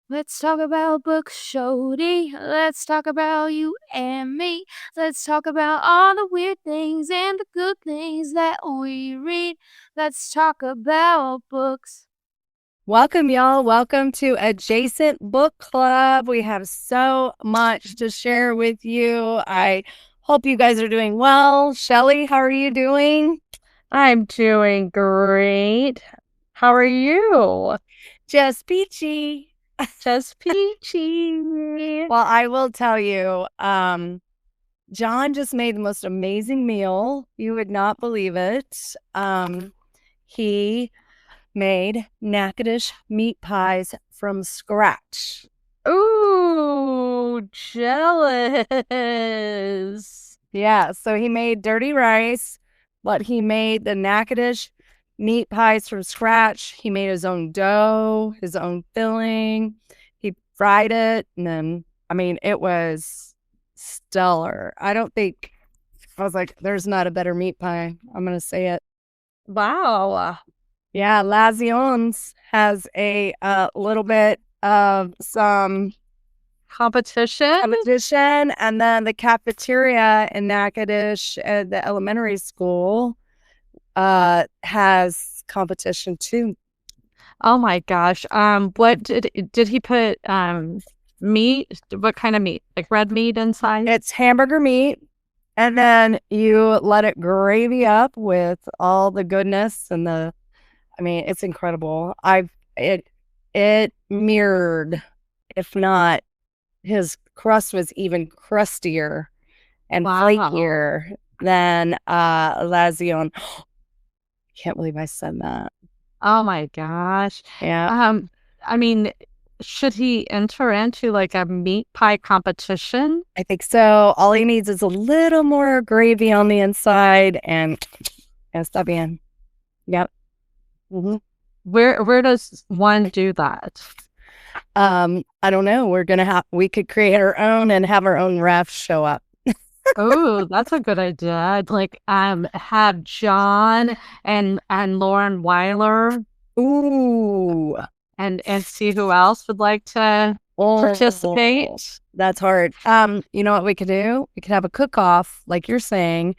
Let's talk about books, Shody. Let's talk about you and me. Let's talk about all the weird things and the good things that we read. Let's talk about books. Welcome, y'all. Welcome to Adjacent Book Club. We have so much to share with you. I hope you guys are doing well. Shelly, how are you doing? I'm doing great. How are you? Just peachy. Just peachy. Well, I will tell you, John just made the most amazing meal. You would not believe it. He made Natchitoches meat pies from scratch. Ooh, jealous. Yeah, so he made dirty rice, but he made the Natchitoches meat pies from scratch. He made his own dough, his own filling. He fried it, and then, it was stellar. I was like, there's not a better meat pie. I'm going to say it. Wow. Yeah, Lazion's has a little bit of some Competition? and then the cafeteria in Natchitoches at the elementary school has competition too. Oh my gosh. What did he put meat? What kind of meat? Like red meat inside? It's hamburger meat, and then you let it gravy up with all the goodness and it's incredible. It mirrored, if not, his crust was even crustier and flakier than Lazion. Can't believe I said that. Oh my gosh. Yeah. Should he enter into like a meat pie competition? I think so. All he needs is a little more gravy on the inside and está bien. Yep. Mm-hmm. Where does one do that? I don't know. We could create our own and have our own ref show up. Oh, that's a good idea. Like, have John and Lauren Weiler. Ooh. And see who else would like to participate. That's hard. You know what we could do? We could have a cook-off, like you're saying,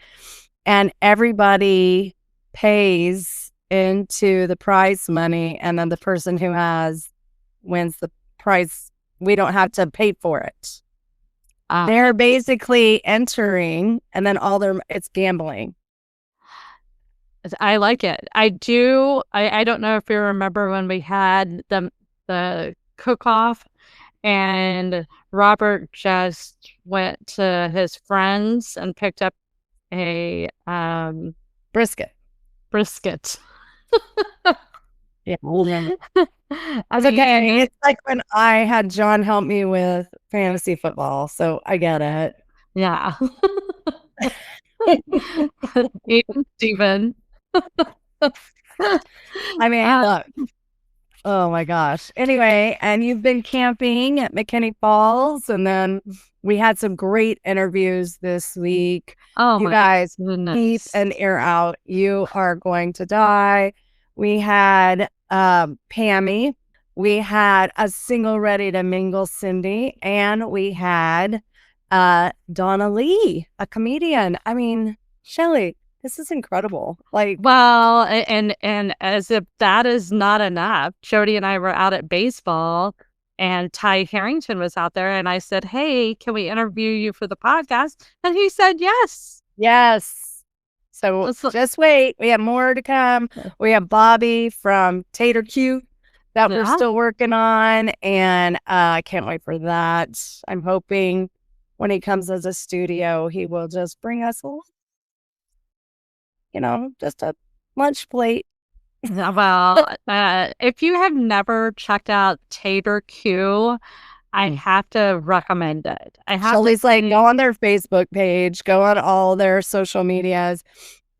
and everybody pays into the prize money, and then the person who wins the prize. We don't have to pay for it. They're basically entering, and then it's gambling. I like it. I do. I don't know if you remember when we had the cook-off and Robert just went to his friends and picked up a brisket. Yeah. That's okay. It's like when I had John help me with fantasy football, so I get it. Yeah. Even Steven. Look. Oh my gosh. Anyway, and you've been camping at McKinney Falls, and then we had some great interviews this week. Oh, you guys, keep an ear out. You are going to die. We had Pammy. We had a single ready to mingle Cindy, and we had Donna Lee, a comedian. Shelly, this is incredible. Well, and as if that is not enough, Jody and I were out at baseball, and Ty Harrington was out there, and I said, "Hey, can we interview you for the podcast?" And he said, "Yes." Yes. So just wait. We have more to come. We have Bobby from Tater Cute that we're still working on, and I can't wait for that. I'm hoping when he comes as a studio, he will just bring us just a lunch plate. Well, if you have never checked out Tater Q, I have to recommend it. Shelly's like, go on their Facebook page, go on all their social medias.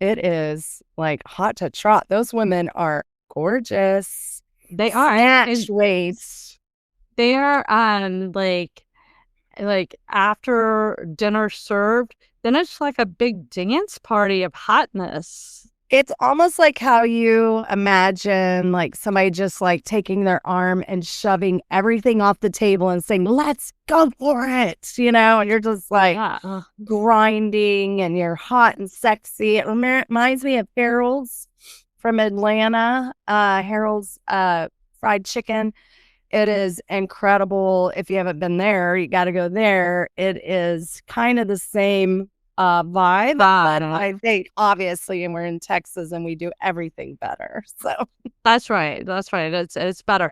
It is like hot to trot. Those women are gorgeous. They are. Snatch weights. They are like after dinner served, then it's like a big dance party of hotness. It's almost like how you imagine like somebody just like taking their arm and shoving everything off the table and saying, let's go for it, and you're just like grinding and you're hot and sexy. It reminds me of Harold's from Atlanta, Harold's fried chicken. It is incredible. If you haven't been there, you got to go there. It is kind of the same vibe. But I think obviously, and we're in Texas and we do everything better. So That's right. It's better.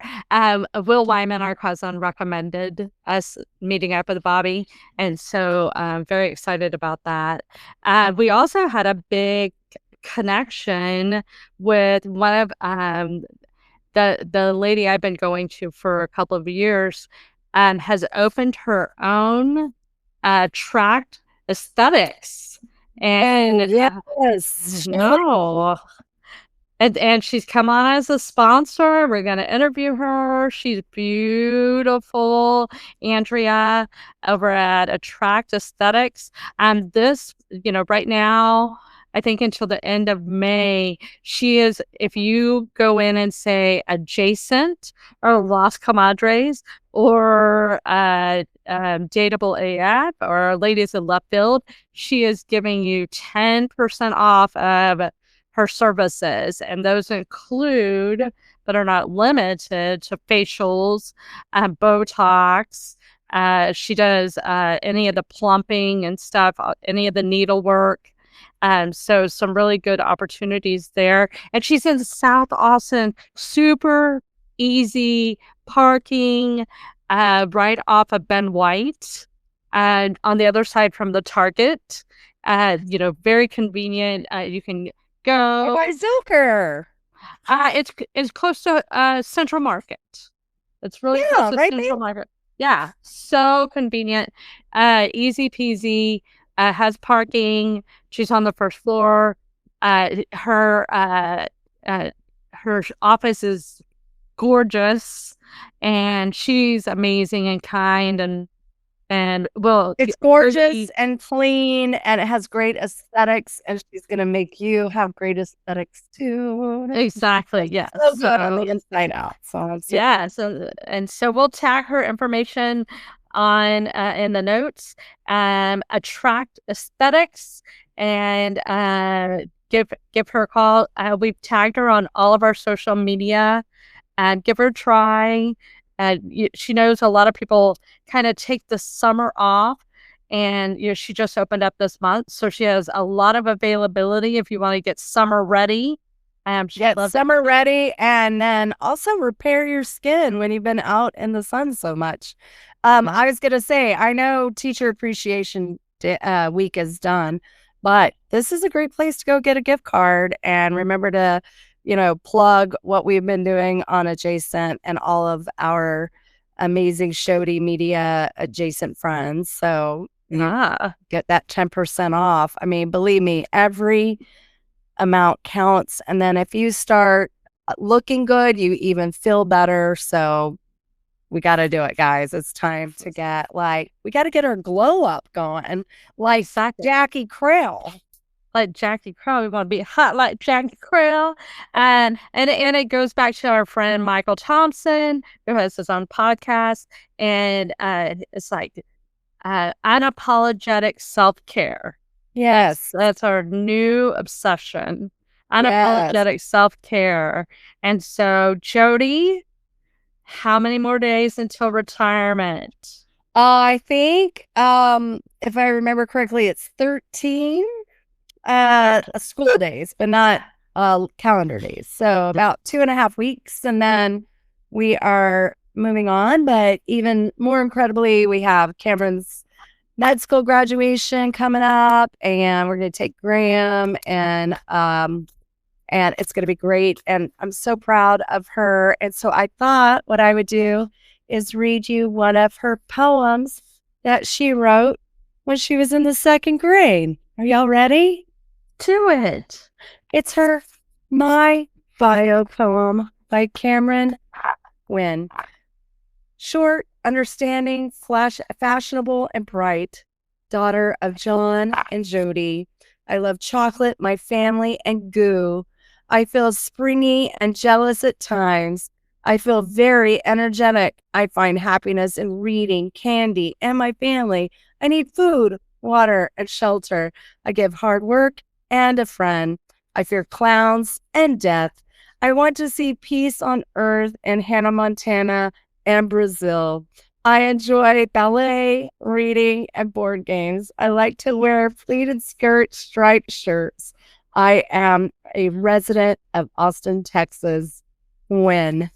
Will Wyman, our cousin, recommended us meeting up with Bobby, and so I'm very excited about that. We also had a big connection with one of the lady I've been going to for a couple of years, has opened her own tract aesthetics. And yes, no. And she's come on as a sponsor. We're going to interview her. She's beautiful, Andrea, over at Attract Aesthetics. And this, right now, I think until the end of May, she is, if you go in and say adjacent or Las Comadres or Dateable AF or Ladies in Left Field, she is giving you 10% off of her services, and those include, but are not limited to, facials, Botox. She does any of the plumping and stuff, any of the needlework. So some really good opportunities there. And she's in South Austin, super easy parking, right off of Ben White, and on the other side from the Target. Very convenient. You can go by Zilker. It's close to Central Market. It's really close to Central Market. Yeah, so convenient. Easy peasy. Has parking. She's on the first floor. Her office is gorgeous, and she's amazing and kind, and well, it's gorgeous and clean, and it has great aesthetics, and she's going to make you have great aesthetics too. Exactly. Yeah. So good on the inside out. So we'll tag her information on in the notes. Attract Aesthetics, and give her a call. We've tagged her on all of our social media, and give her a try. She knows a lot of people kind of take the summer off, and she just opened up this month, so she has a lot of availability if you want to get summer ready. Get summer ready, and then also repair your skin when you've been out in the sun so much. I was gonna say, I know Teacher Appreciation Week is done, but this is a great place to go get a gift card, and remember to plug what we've been doing on Adjacent and all of our amazing Shody Media adjacent friends. So get that 10% off. I mean, believe me, every amount counts. And then if you start looking good, you even feel better. So we got to do it, guys. It's time to we got to get our glow up going like Jackie Krill. Like Jackie Krill, we want to be hot like Jackie Krill, and it goes back to our friend Michael Thompson, who has his own podcast, and it's like unapologetic self-care. Yes, that's our new obsession. Unapologetic self-care. And so, Jody, how many more days until retirement? I think, if I remember correctly, it's 13. School days, but not calendar days. So about 2.5 weeks, and then we are moving on. But even more incredibly, we have Cameron's med school graduation coming up, and we're going to take Graham, and it's going to be great. And I'm so proud of her. And so I thought what I would do is read you one of her poems that she wrote when she was in the 2nd grade. Are y'all ready? To it. It's her My Bio poem by Cameron Wynn. Short, understanding, fashionable, and bright, daughter of John and Jody, I love chocolate, my family, and goo. I feel springy and jealous at times. I feel very energetic. I find happiness in reading, candy, and my family. I need food, water, and shelter. I give hard work and a friend. I fear clowns and death. I want to see peace on earth in Hannah, Montana, and Brazil. I enjoy ballet, reading, and board games. I like to wear pleated skirts, striped shirts. I am a resident of Austin, Texas. When?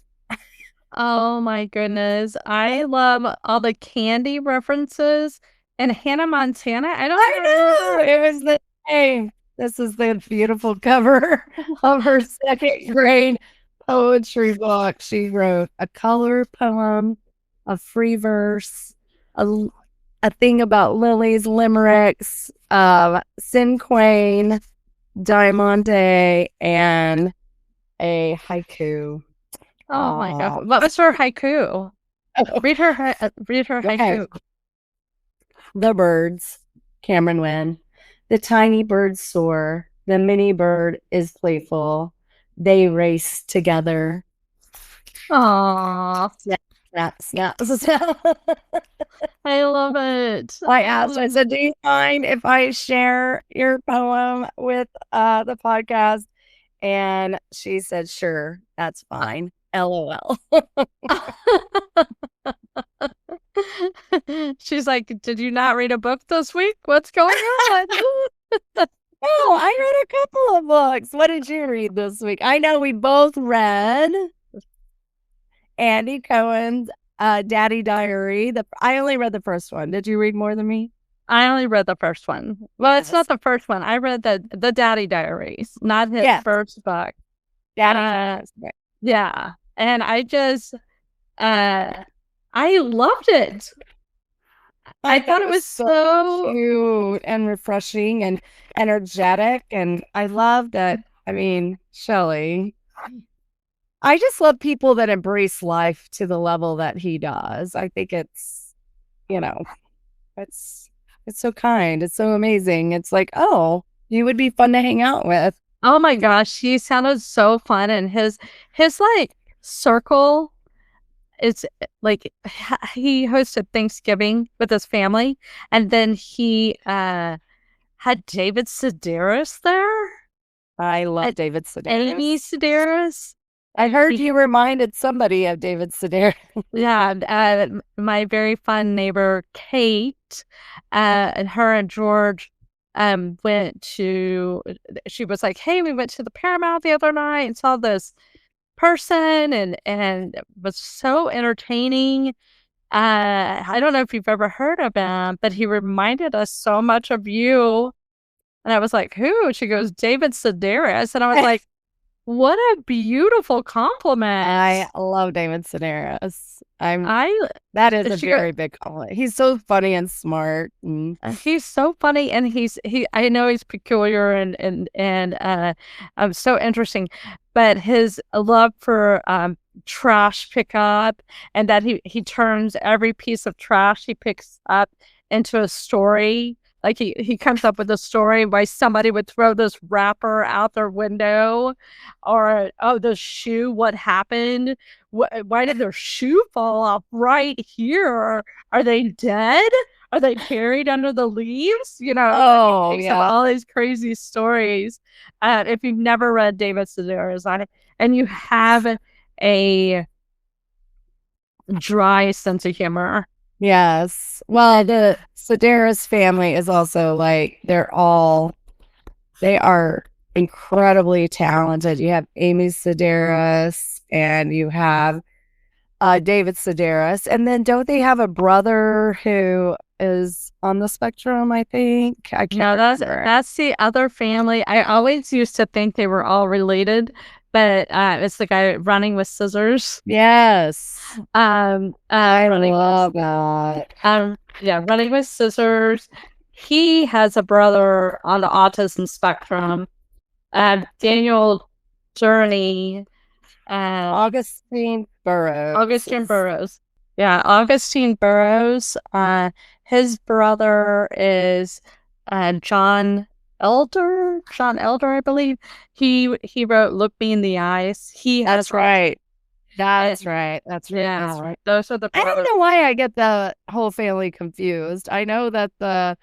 Oh my goodness. I love all the candy references. And Hannah Montana, I don't I know. It was the same. This is the beautiful cover of her second grade poetry book. She wrote a color poem, a free verse, a thing about lilies, limericks, cinquain, diamante, and a haiku. Oh my gosh. What was her haiku? Read her haiku. The birds, Cameron Wynn. The tiny birds soar. The mini bird is playful. They race together. Aww. Snap, snap, snap. I love it. I asked, I said, do you mind if I share your poem with the podcast? And she said, sure, that's fine. LOL. She's like, did you not read a book this week? What's going on? Oh, I read a couple of books. What did you read this week? I know we both read Andy Cohen's Daddy Diary. I only read the first one. Did you read more than me? I only read the first one. Well, it's not the first one. I read the Daddy Diaries, not his first book. Daddy. Yeah. And I just I loved it. I thought it was so cute and refreshing and energetic. And I love that. I mean, Shelly, I just love people that embrace life to the level that he does. I think it's, it's so kind. It's so amazing. It's like, oh, you would be fun to hang out with. Oh my gosh, he sounded so fun, and his like circle is like he hosted Thanksgiving with his family, and then he had David Sedaris there. I love David Sedaris. Amy Sedaris. I heard you reminded somebody of David Sedaris. Yeah, my very fun neighbor Kate, and her and George she was like, hey, we went to the Paramount the other night and saw this person, and it was so entertaining. I don't know if you've ever heard of him, but he reminded us so much of you. And I was like, who? She goes, David Sedaris. And I was like, what a beautiful compliment. I love David Sedaris. That is a very big compliment. He's so funny and smart. He's so funny, and I know he's peculiar and so interesting, but his love for trash pickup, and that he turns every piece of trash he picks up into a story. Like he comes up with a story why somebody would throw this wrapper out their window, or, oh, the shoe, what happened? Why did their shoe fall off right here? Are they dead? Are they buried under the leaves? Oh, yeah. All these crazy stories. If you've never read David Sedaris and you have a dry sense of humor. Yes. Well, the Sedaris family is also like, they are incredibly talented. You have Amy Sedaris and you have David Sedaris. And then don't they have a brother who is on the spectrum, I think? I can't remember. That's the other family. I always used to think they were all related, but it's the guy running with scissors. Yes. I love that. Yeah, running with scissors. He has a brother on the autism spectrum. Daniel Journey. Augustine Burroughs. Yeah, Augustine Burroughs. His brother is John Sean Elder, I believe. He wrote Look Me in the Eyes. That's right. That's and right. That's right. yeah, That's right. those are the I don't know why I get the whole family confused. I know that the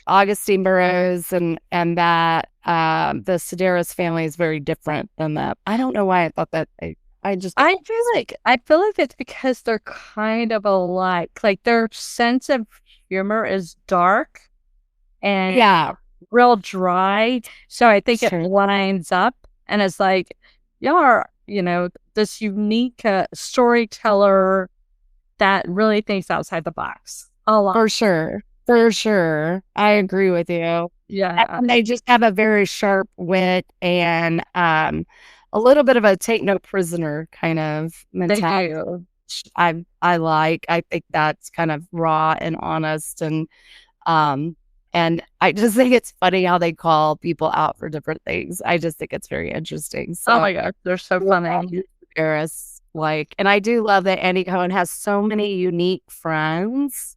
Augustine Burroughs and that the Sedaris family is very different than that. I don't know why I thought that. I feel like it's because they're kind of alike. Like their sense of humor is dark and real dry. So I think it lines up, and it's like y'all are, this unique storyteller that really thinks outside the box. A lot. For sure. For sure. I agree with you. Yeah. And they just have a very sharp wit and a little bit of a take no prisoner kind of mentality. I like. I think that's kind of raw and honest, and I just think it's funny how they call people out for different things. I just think it's very interesting. So, oh my gosh, they're so funny. And I do love that Andy Cohen has so many unique friends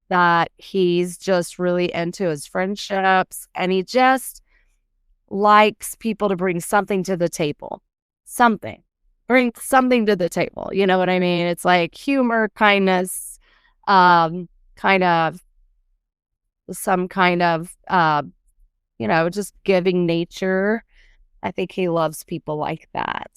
that he's just really into his friendships, and he just likes people to bring something to the table. Bring something to the table. You know what I mean? It's like humor, kindness, kind of some kind of, just giving nature. I think he loves people like that.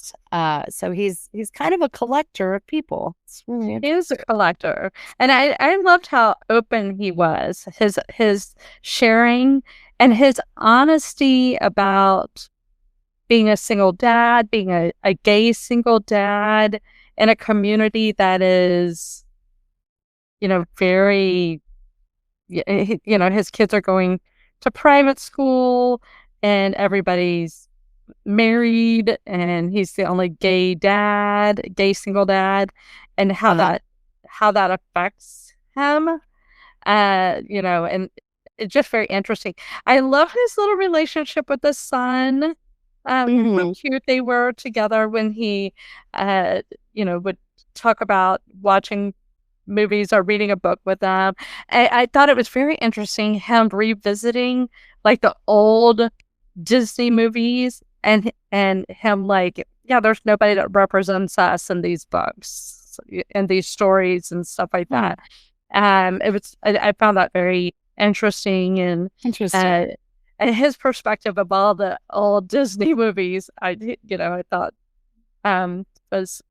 So he's kind of a collector of people. He is a collector. And I loved how open he was, his sharing and his honesty about being a single dad, being a gay single dad in a community that is, very, his kids are going to private school and everybody's married and he's the only gay single dad, and how that affects him, and it's just very interesting. I love his little relationship with the son. How cute they were together when he would talk about watching movies or reading a book with them. I thought it was very interesting him revisiting like the old Disney movies and him like, yeah, there's nobody that represents us in these books and these stories and stuff like that. I found that very interesting and his perspective of all the old Disney movies, I thought was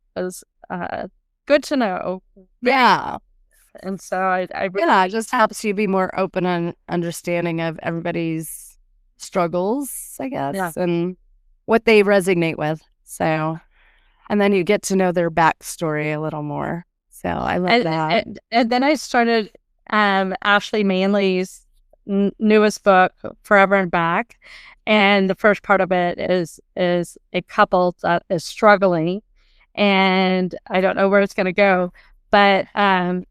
good to know. Yeah. And so it just helps you be more open and understanding of everybody's struggles, I guess, and what they resonate with. So, and then you get to know their backstory a little more. So I love that. And then I started Ashley Manley's newest book, Forever and Back. And the first part of it is a couple that is struggling, and I don't know where it's going to go, but I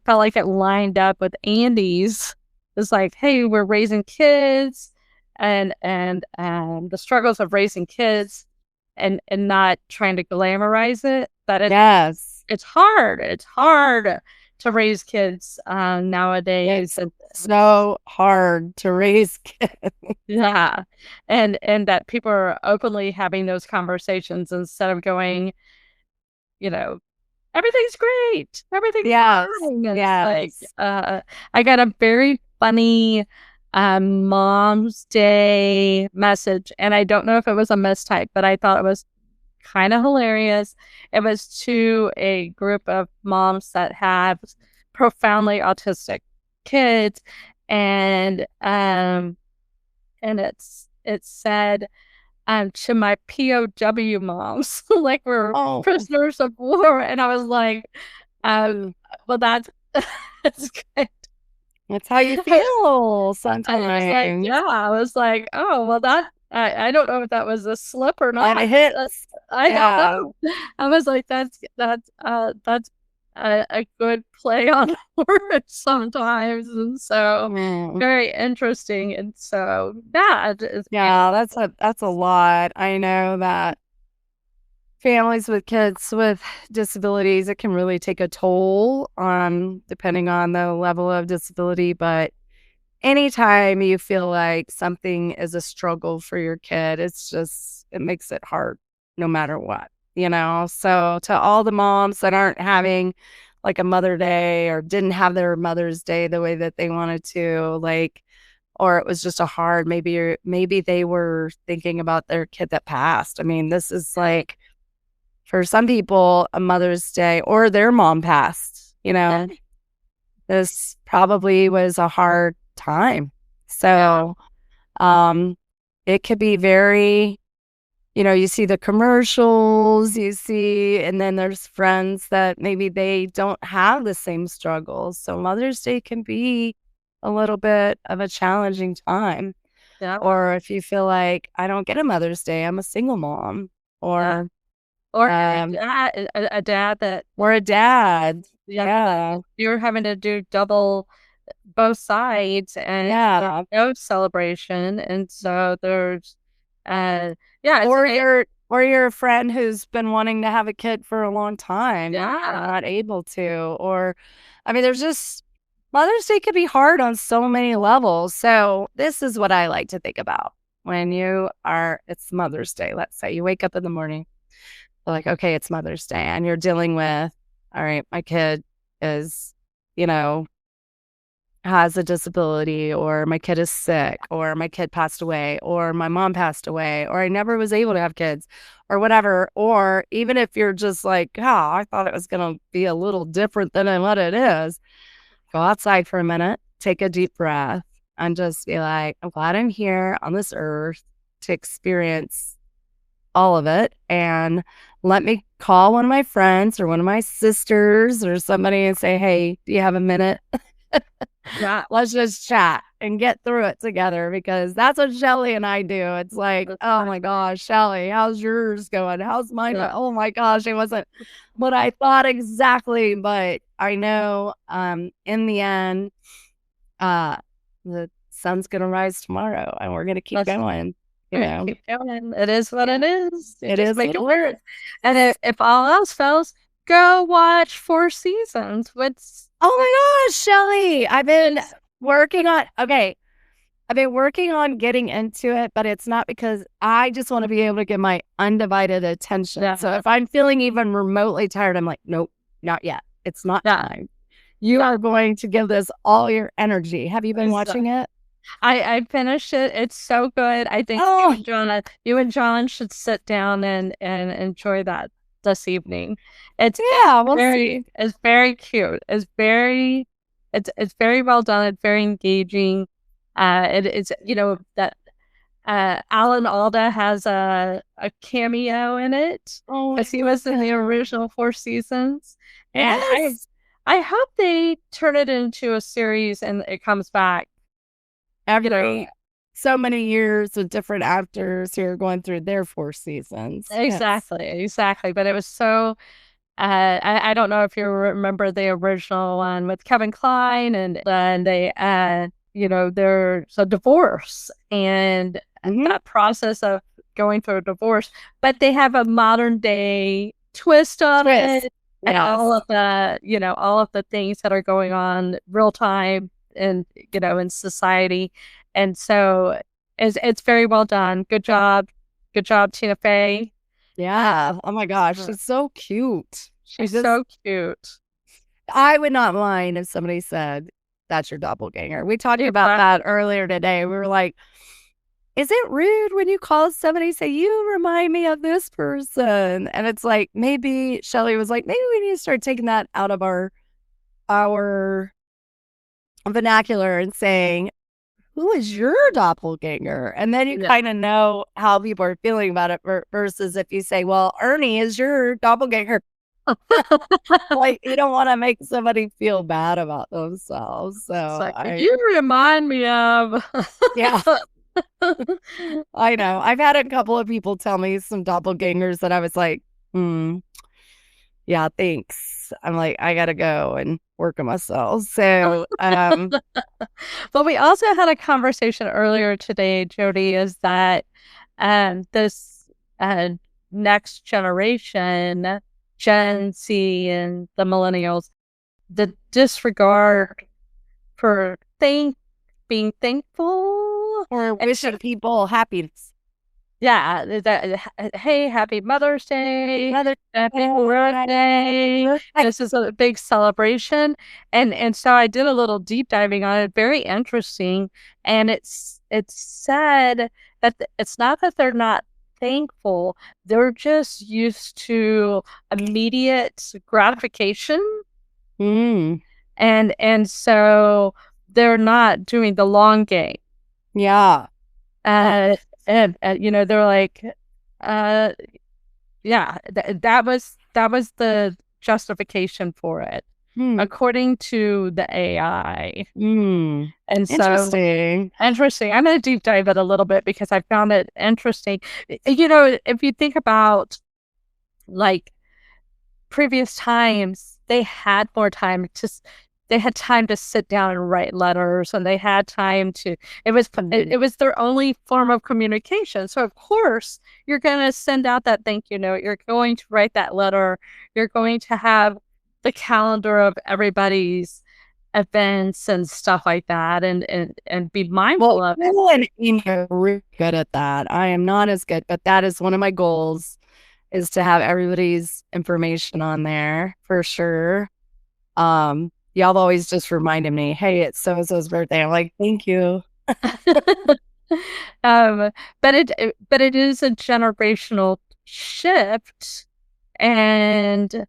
felt like it lined up with Andy's. It's like, hey, we're raising kids, and the struggles of raising kids, and not trying to glamorize it. That it's hard. It's hard to raise kids nowadays. It's so hard to raise kids. Yeah, and that people are openly having those conversations instead of going, everything's great. Everything's fine. Like, I got a very funny Mom's Day message, and I don't know if it was a mistype, but I thought it was kind of hilarious. It was to a group of moms that have profoundly autistic kids, and it said, to my POW moms, like we're prisoners of war. And I was like, well, that's good. That's how you feel sometimes. I was like, oh, well, that, I don't know if that was a slip or not. I don't know. I was like, that's a good play on words sometimes, and so very interesting. And so that's a lot. I know that families with kids with disabilities, it can really take a toll depending on the level of disability. But anytime you feel like something is a struggle for your kid, it makes it hard no matter what, So to all the moms that aren't having like a Mother Day or didn't have their Mother's Day the way that they wanted to, or it was just maybe they were thinking about their kid that passed. I mean, this is like, for some people, a Mother's Day or their mom passed, This probably was a hard time. So, it could be very, you see the commercials, and then there's friends that maybe they don't have the same struggles. So Mother's Day can be a little bit of a challenging time. Yeah. Or if you feel like I don't get a Mother's Day, I'm a single mom, or a dad that, or a dad. Yeah. you're having to do double both sides, and no celebration, and so there's or you're a friend who's been wanting to have a kid for a long time, not able to, or I mean, there's just Mother's Day could be hard on so many levels. So this is what I like to think about when it's Mother's Day. Let's say you wake up in the morning, like, okay, it's Mother's Day, and you're dealing with, all right, my kid is, has a disability, or my kid is sick, or my kid passed away, or my mom passed away, or I never was able to have kids, or whatever. Or even if you're just like, I thought it was going to be a little different than what it is, go outside for a minute, take a deep breath, and just be like, I'm glad I'm here on this earth to experience all of it. And let me call one of my friends or one of my sisters or somebody and say, hey, do you have a minute? Yeah, let's just chat and get through it together, because that's what Shelly and I do. It's like, oh my gosh, Shelly, how's yours going? How's mine? Yeah. Oh my gosh, it wasn't what I thought exactly, but I know in the end, the sun's gonna rise tomorrow, and we're gonna keep going. Keep going. It is what it is. It is make it work. And if all else fails, go watch Four Seasons. Oh my gosh, Shelly, I've been working on getting into it, but it's not because I just want to be able to give my undivided attention. Yeah. So if I'm feeling even remotely tired, I'm like, nope, not yet. It's not time. You are going to give this all your energy. Have you been watching it? I finished it. It's so good. I think you and John should sit down and enjoy that this evening. It's very cute. It's very well done. It's very engaging. It's that Alan Alda has a cameo in it, because he was in the original Four Seasons. And I hope they turn it into a series and it comes back every so many years with different actors who are going through their 4 seasons. Exactly. But it was so, I don't know if you remember the original one with Kevin Kline, and then they, there's a divorce, and that process of going through a divorce, but they have a modern day twist on it, and all of the things that are going on real time and in society. And so it's very well done. Good job, Tina Fey. Yeah. Oh my gosh, she's so cute. She's so cute. I would not mind if somebody said that's your doppelganger. We talked about that earlier today. We were like, is it rude when you call somebody, say, you remind me of this person? And it's like, maybe Shelly was like, maybe we need to start taking that out of our vernacular and saying, who is your doppelganger? And then you kind of know how people are feeling about it, versus if you say, well, Ernie is your doppelganger. Like, you don't want to make somebody feel bad about themselves. So you remind me of. Yeah. I know. I've had a couple of people tell me some doppelgangers that I was like, yeah, thanks. I'm like, I gotta go and work on myself. So but we also had a conversation earlier today, Jody, is that this next generation, Gen Z and the millennials, the disregard for being thankful or wishing people happiness. Yeah, hey, happy Mother's Day, happy birthday. This is a big celebration, and so I did a little deep diving on it. Very interesting, and it's said that it's not that they're not thankful; they're just used to immediate gratification, and so they're not doing the long game. Yeah. And they're like, yeah, that was the justification for it, according to the AI. And so interesting. I'm going to deep dive it a little bit because I found it interesting. If you think about like previous times, they had more time to sit down and write letters, and they had time to, it was their only form of communication. So of course you're going to send out that thank you note, you're going to write that letter, you're going to have the calendar of everybody's events and stuff like that, and be mindful of it. And I'm really good at that. I am not as good, but that is one of my goals, is to have everybody's information on there for sure. Y'all always just reminded me, hey, it's so-and-so's birthday. I'm like, thank you. But it is a generational shift, and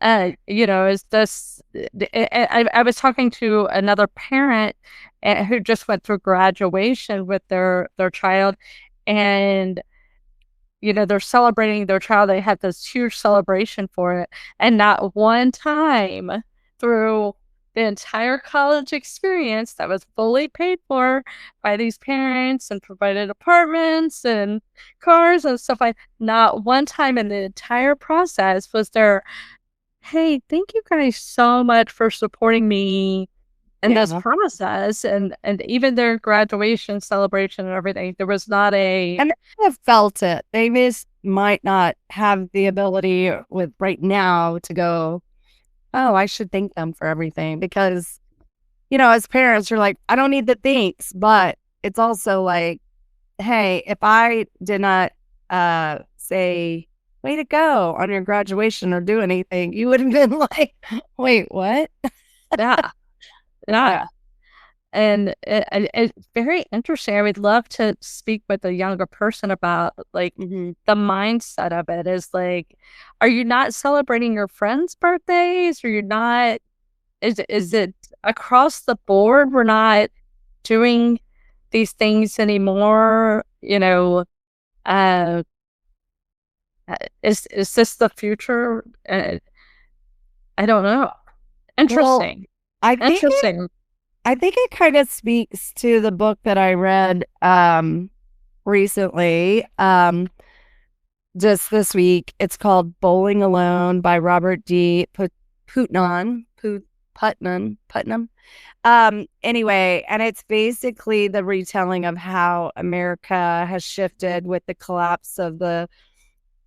is this? I was talking to another parent who just went through graduation with their child, and they're celebrating their child. They had this huge celebration for it, and not one time through the entire college experience that was fully paid for by these parents and provided apartments and cars and stuff like, not one time in the entire process was there, hey, thank you guys so much for supporting me in this process, and even their graduation celebration and everything. There was not a... And they have felt it. They just might not have the ability with right now to go, oh, I should thank them for everything, because, as parents, you're like, I don't need the thanks, but it's also like, hey, if I did not say, way to go on your graduation or do anything, you would have been like, wait, what? Yeah. And it's very interesting. I would love to speak with a younger person about the mindset of it. Is like, are you not celebrating your friends' birthdays? Or you're not? Is it across the board? We're not doing these things anymore. Is this the future? I don't know. Interesting. Well, I think it kind of speaks to the book that I read recently, just this week. It's called Bowling Alone by Robert D. Putnam. Anyway, and it's basically the retelling of how America has shifted with the collapse of the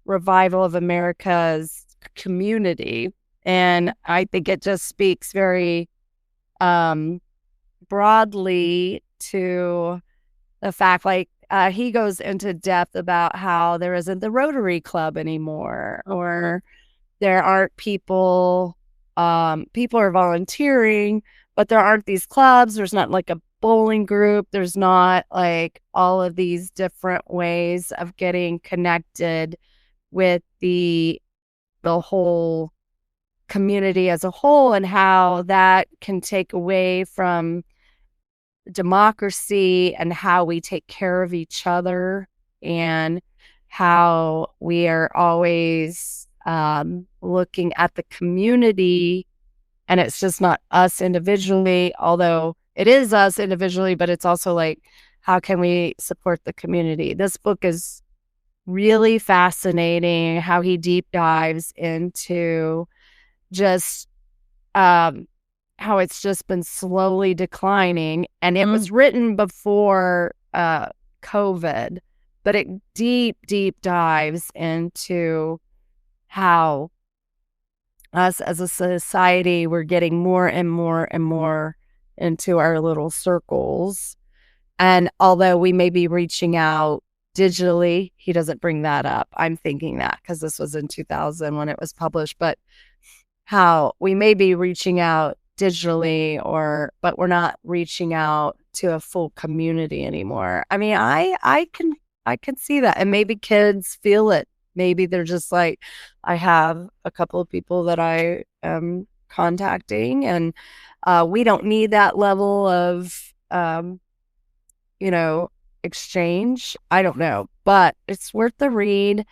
revival of America's community. And I think it just speaks very broadly to the fact, he goes into depth about how there isn't the Rotary Club anymore, or there aren't people are volunteering, but there aren't these clubs. There's not like a bowling group. There's not like all of these different ways of getting connected with the whole community as a whole, and how that can take away from democracy and how we take care of each other, and how we are always looking at the community, and it's just not us individually, although it is us individually, but it's also like, how can we support the community? This book is really fascinating, how he deep dives into just how it's just been slowly declining. And it was written before COVID. but it deep dives into how us as a society, we're getting more and more into our little circles. And although we may be reaching out digitally, he doesn't bring that up. I'm thinking that because this was in 2000 when it was published, but how we may be reaching out digitally but we're not reaching out to a full community anymore. I mean, I can see that. And maybe kids feel it. Maybe they're just like, I have a couple of people that I am contacting, and we don't need that level of exchange. I don't know, but it's worth the read.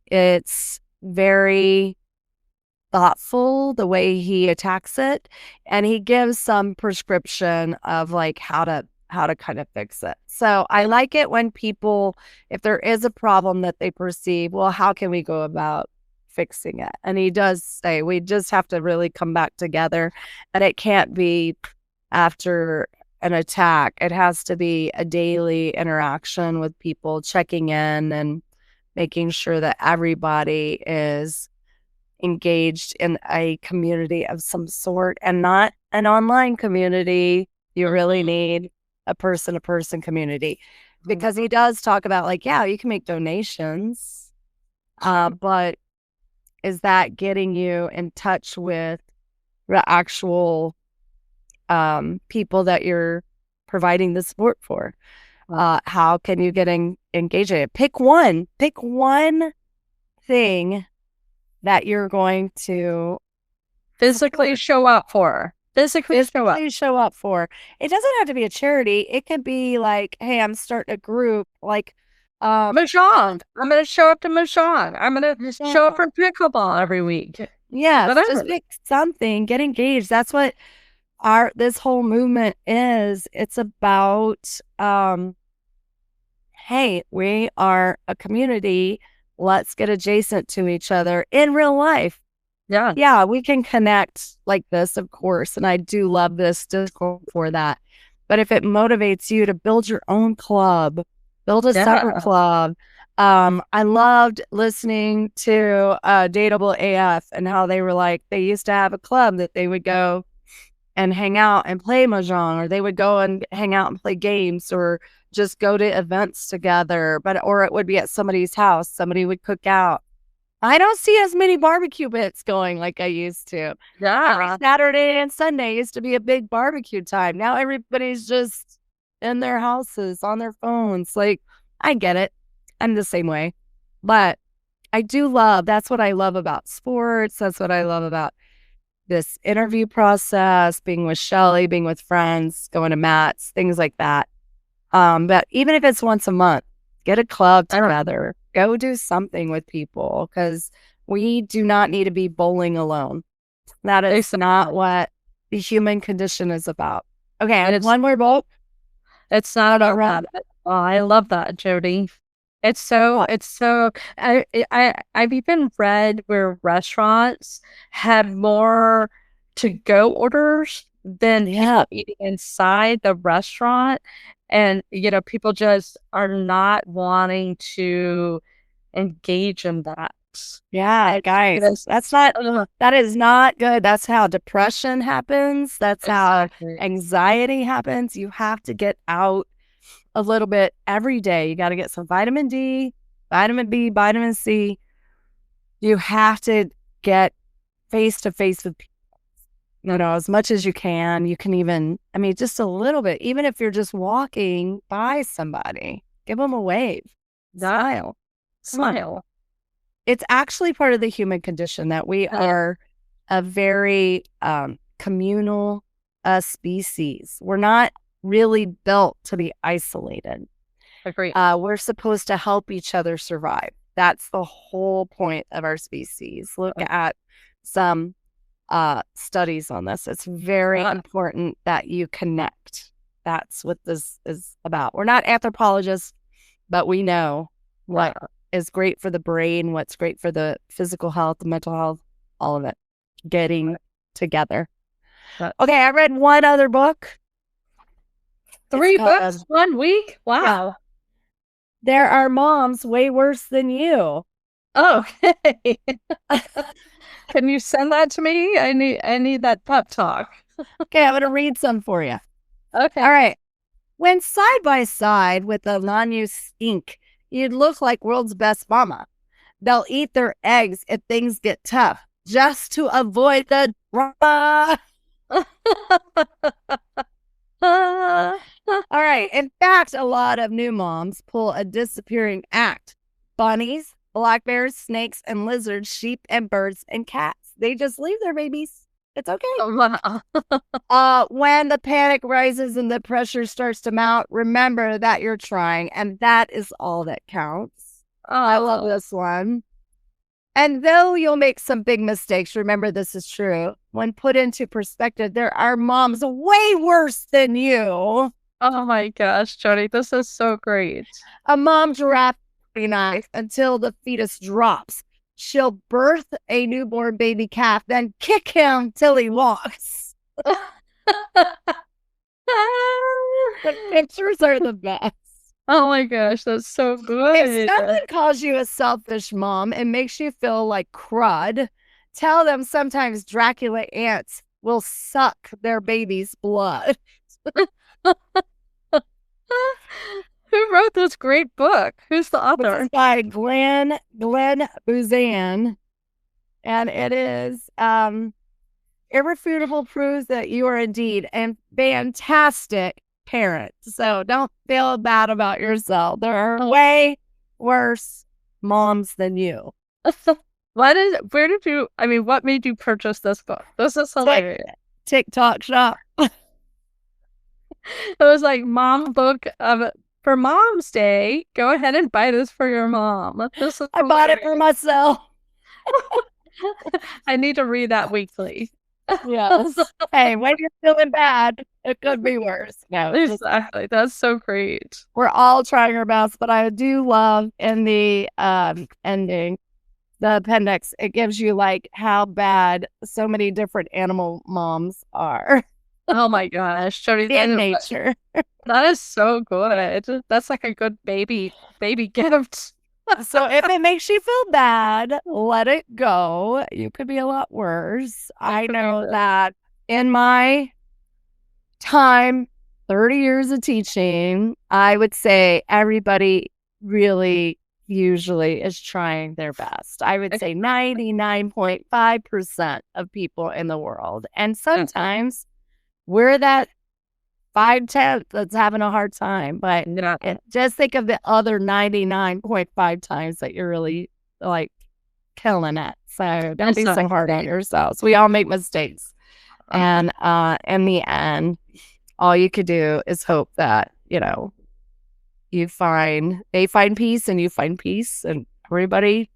It's very thoughtful the way he attacks it, and he gives some prescription of like how to kind of fix it. So I like it when people, if there is a problem that they perceive, well, how can we go about fixing it? And he does say we just have to really come back together, and it can't be after an attack. It has to be a daily interaction with people, checking in and making sure that everybody is engaged in a community of some sort and not an online community. You really need a person-to-person community, because he does talk about like, yeah, you can make donations, but is that getting you in touch with the actual people that you're providing the support for? How can you get engaged in it? Pick one thing that you're going to physically show up for. Physically show up for. It doesn't have to be a charity. It could be like, hey, I'm starting a group like Mahjong. I'm going to show up to Mahjong. I'm going to show up for pickleball every week. Yeah, just pick something. Get engaged. That's what this whole movement is. It's about hey, we are a community. Let's get adjacent to each other in real life. Yeah, we can connect like this, of course. And I do love this Discord for that. But if it motivates you to build your own club, build a separate club. I loved listening to Dateable AF and how they were like, they used to have a club that they would go and hang out and play Mahjong, or they would go and hang out and play games, or just go to events together. Or it would be at somebody's house. Somebody would cook out. I don't see as many barbecue bits going like I used to. Every Saturday and Sunday used to be a big barbecue time. Now everybody's just in their houses on their phones. Like, I get it. I'm the same way. But I do that's what I love about sports. That's what I love about this interview process, being with Shelly, being with friends, going to Matt's, things like that. But even if it's once a month, get a club together. Go do something with people, because we do not need to be bowling alone. That is not what the human condition is about. Okay, and one more bowl. It's not about that. Oh, I love that, Jody. It's so I've even read where restaurants have more to-go orders than eating inside the restaurant. And, people just are not wanting to engage in that. Yeah, guys, that is not good. That's how depression happens. That's how anxiety happens. You have to get out a little bit every day. You got to get some vitamin D, vitamin B, vitamin C. You have to get face to face with people. As much as you can. You can even, just a little bit, even if you're just walking by somebody, give them a wave. Smile. It's actually part of the human condition that we are a very communal species. We're not really built to be isolated. Agreed. We're supposed to help each other survive. That's the whole point of our species. Look at some studies on this. It's very important that you connect. That's what this is about. We're not anthropologists, but we know what is great for the brain, what's great for the physical health, the mental health, all of it. Getting together. Okay, I read one other book. 3 books 1 week? Wow. There are moms way worse than you. Okay. Can you send that to me? I need that pep talk. Okay, I'm going to read some for you. Okay. All right. When side by side with the non-use stink, you'd look like world's best mama. They'll eat their eggs if things get tough, just to avoid the drama. All right. In fact, a lot of new moms pull a disappearing act. Bunnies, black bears, snakes, and lizards, sheep, and birds, and cats. They just leave their babies. It's okay. When the panic rises and the pressure starts to mount, remember that you're trying, and that is all that counts. I love this one. And though you'll make some big mistakes, remember this is true. When put into perspective, there are moms way worse than you. Oh my gosh, Jody, this is so great. A mom giraffe knife until the fetus drops. She'll birth a newborn baby calf, then kick him till he walks. The pictures are the best. Oh my gosh, that's so good. If someone calls you a selfish mom and makes you feel like crud, tell them sometimes Dracula ants will suck their baby's blood. Who wrote this great book? Who's the author? It's by Glenn Buzan. And it is irrefutable proofs that you are indeed a fantastic parent. So don't feel bad about yourself. There are way worse moms than you. What made you purchase this book? This is hilarious. TikTok shop. It was like mom book for Mom's Day. Go ahead and buy this for your mom. I bought it for myself. I need to read that weekly. Yes. Hey, when you're feeling bad, it could be worse. No, exactly. That's so great. We're all trying our best, but I do love in the ending, the appendix, it gives you like how bad so many different animal moms are. Oh my gosh, Jody, in nature. That is so good. That's like a good baby gift. So if it makes you feel bad, let it go. You could be a lot worse. I know that in my time, 30 years of teaching, I would say everybody really usually is trying their best. I would say 99.5% of people in the world. And sometimes we're that 5/10 that's having a hard time, but just think of the other 99.5 times that you're really like killing it. So don't be so hard on yourselves. We all make mistakes. And in the end, all you could do is hope that, they find peace and you find peace, and everybody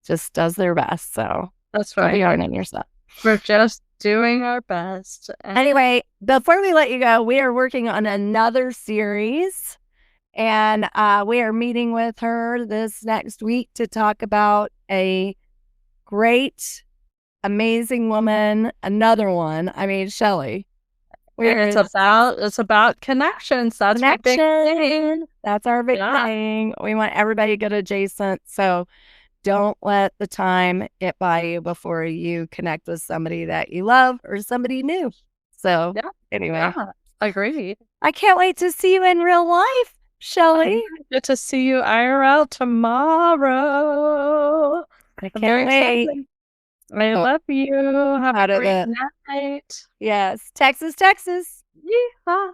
just does their best. So that's right. Don't be hard on yourself. We're just doing our best. Anyway, before we let you go, we are working on another series, and we are meeting with her this next week to talk about a great, amazing woman, another one. I mean, Shelly. It's about connections. That's our big thing. That's our big thing. We want everybody to get adjacent. So don't let the time get by you before you connect with somebody that you love or somebody new. So anyway, agreed. I can't wait to see you in real life, Shelly. Get to see you IRL tomorrow. I can't wait. I love you. Have a great night. Yes. Texas. Yeehaw.